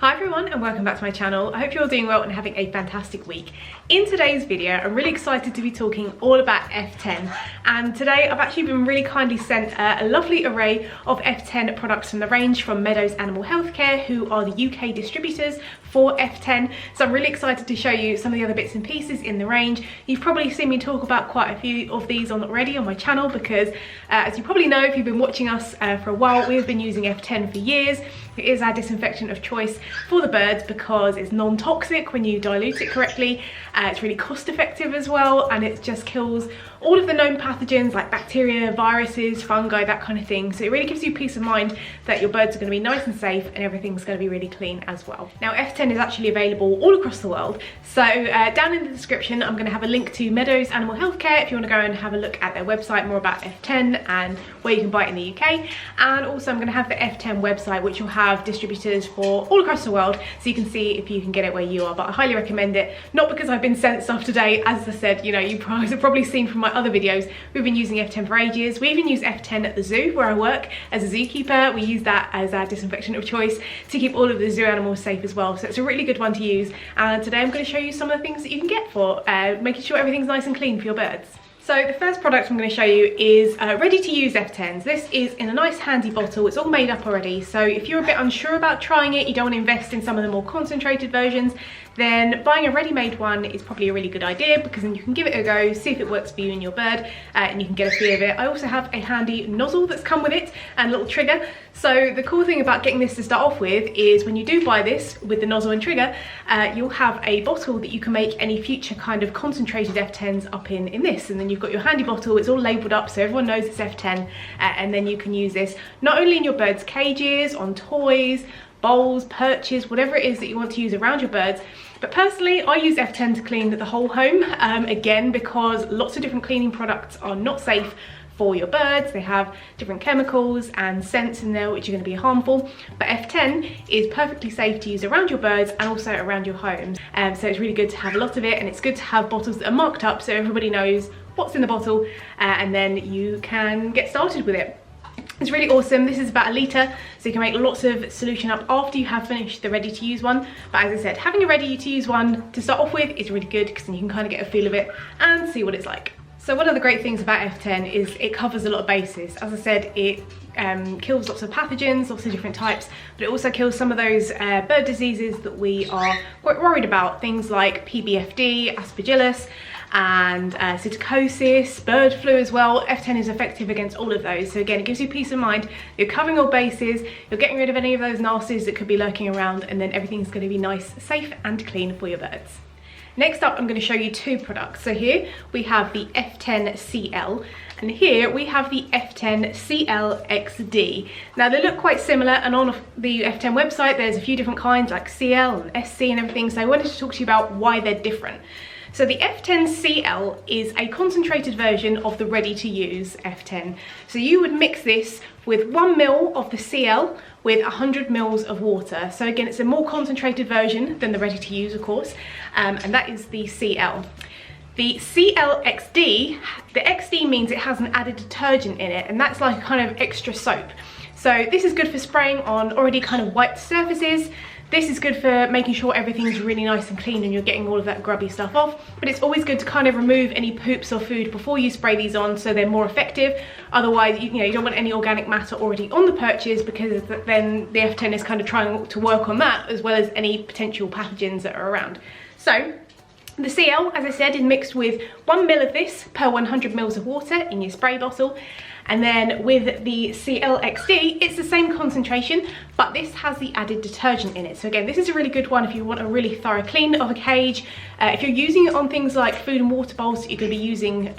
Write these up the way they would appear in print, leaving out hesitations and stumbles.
Hi everyone and welcome back to my channel. I hope you're all doing well and having a fantastic week. In today's video, I'm really excited to be talking all about F10, and today I've actually been really kindly sent a lovely array of F10 products from the range from Meadow's Animal Healthcare, who are the UK distributors for F10. So I'm really excited to show you some of the other bits and pieces in the range. You've probably seen me talk about quite a few of these already on my channel because as you probably know, if you've been watching us for a while, we've been using F10 for years. It is our disinfectant of choice for the birds because it's non-toxic when you dilute it correctly. It's really cost effective as well, and it just kills all of the known pathogens like bacteria, viruses, fungi, that kind of thing. So it really gives you peace of mind that your birds are going to be nice and safe and everything's going to be really clean as well. Now F10 is actually available all across the world. So down in the description I'm going to have a link to Meadow's Animal Healthcare if you want to go and have a look at their website more about F10 and where you can buy it in the UK. And also I'm going to have the F10 website, which will have distributors for all across the world, so you can see if you can get it where you are. But I highly recommend it, not because I've been sent stuff today. As I said, you know, you guys have probably seen from my other videos, we've been using F10 for ages. We even use F10 at the zoo where I work as a zookeeper. We use that as our disinfectant of choice to keep all of the zoo animals safe as well. So it's a really good one to use, and today I'm going to show you some of the things that you can get for making sure everything's nice and clean for your birds. So the first product I'm going to show you is ready to use F10s. This is in a nice handy bottle. It's all made up already. So if you're a bit unsure about trying it, you don't want to invest in some of the more concentrated versions, then buying a ready-made one is probably a really good idea, because then you can give it a go, see if it works for you and your bird, and you can get a feel of it. I also have a handy nozzle that's come with it and a little trigger. So the cool thing about getting this to start off with is when you do buy this with the nozzle and trigger, you'll have a bottle that you can make any future kind of concentrated F10s up in this, and then you've got your handy bottle. It's all labelled up so everyone knows it's F10, and then you can use this not only in your birds' cages, on toys, bowls, perches, whatever it is that you want to use around your birds. But personally, I use F10 to clean the whole home, again, because lots of different cleaning products are not safe for your birds. They have different chemicals and scents in there which are going to be harmful, but F10 is perfectly safe to use around your birds and also around your homes. So it's really good to have a lot of it, and it's good to have bottles that are marked up so everybody knows what's in the bottle, and then you can get started with it. It's really awesome. This is about 1 litre, so you can make lots of solution up after you have finished the ready to use one. But as I said, having a ready to use one to start off with is really good, because then you can kind of get a feel of it and see what it's like. So one of the great things about F10 is it covers a lot of bases. As I said, it kills lots of pathogens, lots of different types, but it also kills some of those bird diseases that we are quite worried about, things like PBFD, aspergillus, and psittacosis, bird flu as well. F10 is effective against all of those. So again, it gives you peace of mind. You're covering all bases, you're getting rid of any of those nasties that could be lurking around, and then everything's going to be nice, safe and clean for your birds. Next up, I'm going to show you two products. So here we have the F10 CL, and here we have the F10 CL XD. Now they look quite similar, and on the F10 website there's a few different kinds like CL and SC and everything, so I wanted to talk to you about why they're different. So the F10 CL is a concentrated version of the ready-to-use F10. So you would mix this with 1 ml of the CL with 100 ml of water. So again, it's a more concentrated version than the ready-to-use, of course, and that is the CL. The CL XD, the XD means it has an added detergent in it, and that's like kind of extra soap. So this is good for spraying on already kind of wiped surfaces. This is good for making sure everything's really nice and clean and you're getting all of that grubby stuff off. But it's always good to kind of remove any poops or food before you spray these on, so they're more effective. Otherwise, you don't want any organic matter already on the perches, because then the F10 is kind of trying to work on that, as well as any potential pathogens that are around. So the CL, as I said, is mixed with 1 ml of this per 100 ml of water in your spray bottle. And then with the CL XD, it's the same concentration, but this has the added detergent in it. So again, this is a really good one if you want a really thorough clean of a cage. If you're using it on things like food and water bowls that you're going to be using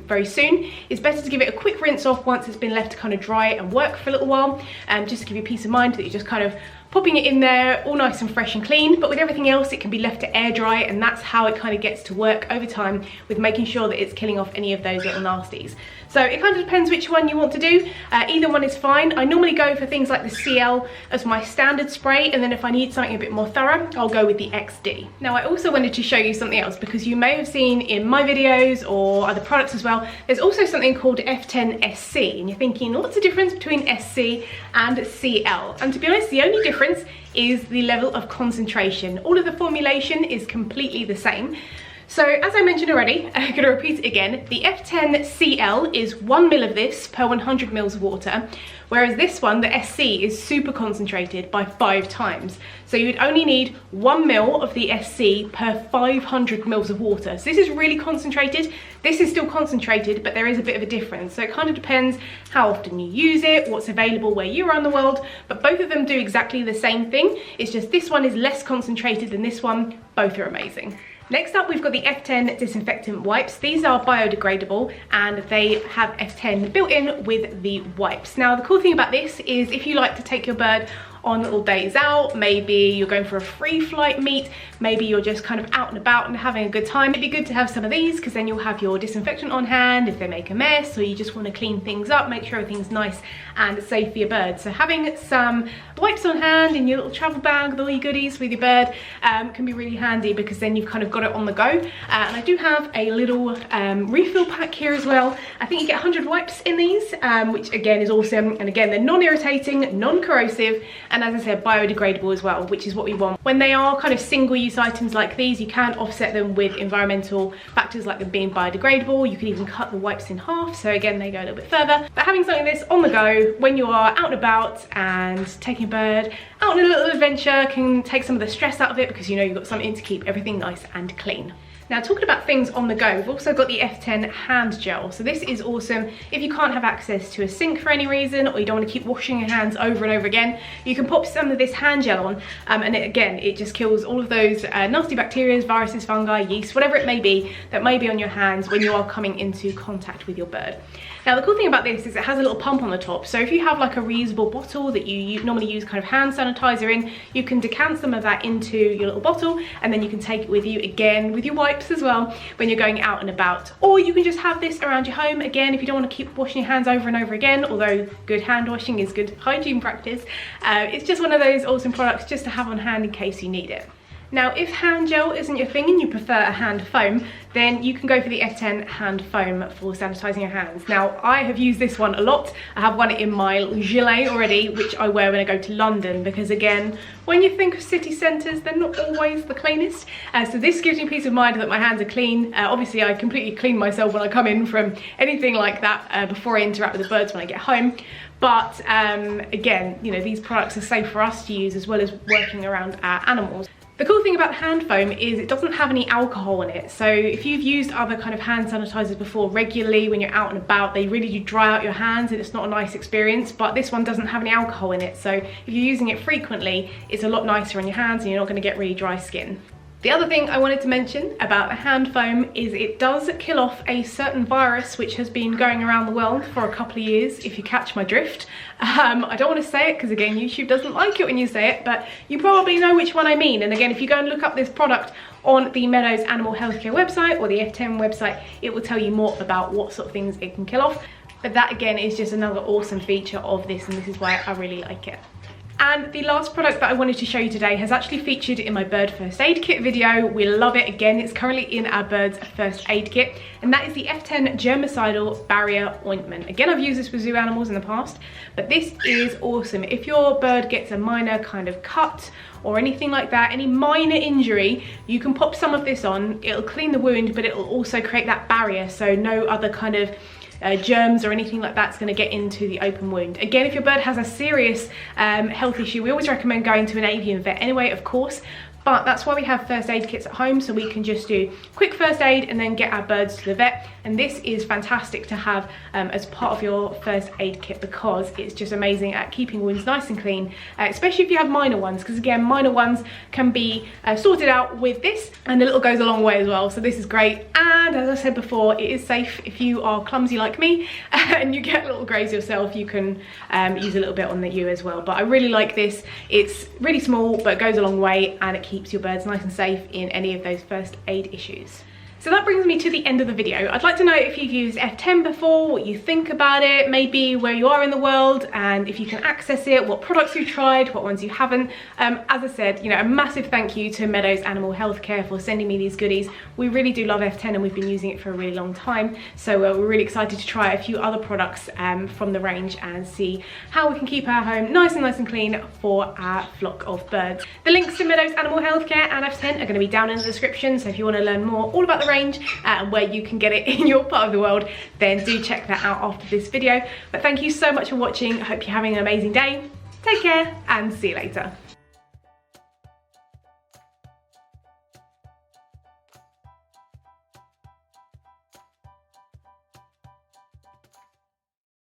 very soon, it's better to give it a quick rinse off once it's been left to kind of dry and work for a little while, just to give you peace of mind that you're just kind of popping it in there all nice and fresh and clean. But with everything else, it can be left to air dry, and that's how it kind of gets to work over time, with making sure that it's killing off any of those little nasties. So it kind of depends which one you want to do. Either one is fine. I normally go for things like the CL as my standard spray, and then if I need something a bit more thorough, I'll go with the XD. Now I also wanted to show you something else, because you may have seen in my videos or other products as well, there's also something called F10 SC, and you're thinking, what's the difference between SC and CL? And to be honest, the only difference difference is the level of concentration. All of the formulation is completely the same. So as I mentioned already, I'm going to repeat it again, the F10 CL is 1 ml of this per 100 ml of water, whereas this one, the SC, is super concentrated by 5 times. So you would only need 1 ml of the SC per 500 ml of water. So this is really concentrated. This is still concentrated, but there is a bit of a difference. So it kind of depends how often you use it, what's available where you are in the world, but both of them do exactly the same thing. It's just this one is less concentrated than this one. Both are amazing. Next up, we've got the F10 Disinfectant wipes. These are biodegradable and they have F10 built in with the wipes. Now, the cool thing about this is if you like to take your bird on little days out, maybe you're going for a free flight meet, maybe you're just kind of out and about and having a good time, it'd be good to have some of these because then you'll have your disinfectant on hand if they make a mess or you just want to clean things up, make sure everything's nice and safe for your bird. So having some wipes on hand in your little travel bag with all your goodies with your bird can be really handy because then you've kind of got it on the go. And I do have a little refill pack here as well. I think you get 100 wipes in these, which again is awesome. And again, they're non-irritating, non-corrosive, and as I said, biodegradable as well, which is what we want. When they are kind of single-use items like these, you can offset them with environmental factors like them being biodegradable. You can even cut the wipes in half, so again, they go a little bit further. But having something like this on the go when you are out and about and taking a bird out on a little adventure can take some of the stress out of it because you know you've got something to keep everything nice and clean. Now, talking about things on the go, we've also got the F10 hand gel. So this is awesome if you can't have access to a sink for any reason or you don't want to keep washing your hands over and over again. You can pop some of this hand gel on and it just kills all of those nasty bacteria, viruses, fungi, yeast, whatever it may be that may be on your hands when you are coming into contact with your bird. Now, the cool thing about this is it has a little pump on the top. So if you have like a reusable bottle that you normally use kind of hand sanitizer in, you can decant some of that into your little bottle and then you can take it with you again with your wipes as well when you're going out and about. Or you can just have this around your home again if you don't want to keep washing your hands over and over again, although good hand washing is good hygiene practice. It's just one of those awesome products just to have on hand in case you need it. Now, if hand gel isn't your thing and you prefer a hand foam, then you can go for the F10 hand foam for sanitizing your hands. Now, I have used this one a lot. I have one in my gilet already, which I wear when I go to London, because again, when you think of city centres, they're not always the cleanest. So this gives me peace of mind that my hands are clean. Obviously, I completely clean myself when I come in from anything like that before I interact with the birds when I get home. But again, you know, these products are safe for us to use as well as working around our animals. The cool thing about hand foam is it doesn't have any alcohol in it. So if you've used other kind of hand sanitizers before regularly when you're out and about, they really do dry out your hands and it's not a nice experience, but this one doesn't have any alcohol in it. So if you're using it frequently, it's a lot nicer on your hands and you're not going to get really dry skin. The other thing I wanted to mention about the hand foam is it does kill off a certain virus which has been going around the world for a couple of years, if you catch my drift. I don't want to say it because again, YouTube doesn't like it when you say it, but you probably know which one I mean. And again, if you go and look up this product on the Meadows Animal Healthcare website or the F10 website, it will tell you more about what sort of things it can kill off. But that again is just another awesome feature of this, and this is why I really like it. And the last product that I wanted to show you today has actually featured in my bird first aid kit video. We love it. Again, it's currently in our bird's first aid kit, and that is the F10 Germicidal Barrier Ointment. Again, I've used this with zoo animals in the past, but this is awesome. If your bird gets a minor kind of cut or anything like that, any minor injury, you can pop some of this on. It'll clean the wound, but it'll also create that barrier so no other kind of germs or anything like that's going to get into the open wound. Again, if your bird has a serious health issue, we always recommend going to an avian vet anyway, of course, but that's why we have first aid kits at home, so we can just do quick first aid and then get our birds to the vet. And this is fantastic to have as part of your first aid kit because it's just amazing at keeping wounds nice and clean, especially if you have minor ones, because again, minor ones can be sorted out with this, and a little goes a long way as well. So this is great. And as I said before, it is safe if you are clumsy like me and you get a little graze yourself, you can use a little bit on the ewe as well. But I really like this. It's really small, but it goes a long way, and it keeps your birds nice and safe in any of those first aid issues. So that brings me to the end of the video. I'd like to know if you've used F10 before, what you think about it, maybe where you are in the world, and if you can access it, what products you've tried, what ones you haven't. As I said, you know, a massive thank you to Meadow's Animal Healthcare for sending me these goodies. We really do love F10 and we've been using it for a really long time. So we're really excited to try a few other products from the range and see how we can keep our home nice and clean for our flock of birds. The links to Meadow's Animal Healthcare and F10 are going to be down in the description. So if you want to learn more all about the range and where you can get it in your part of the world, then do check that out after this video. But thank you so much for watching. I hope you're having an amazing day. Take care and see you later.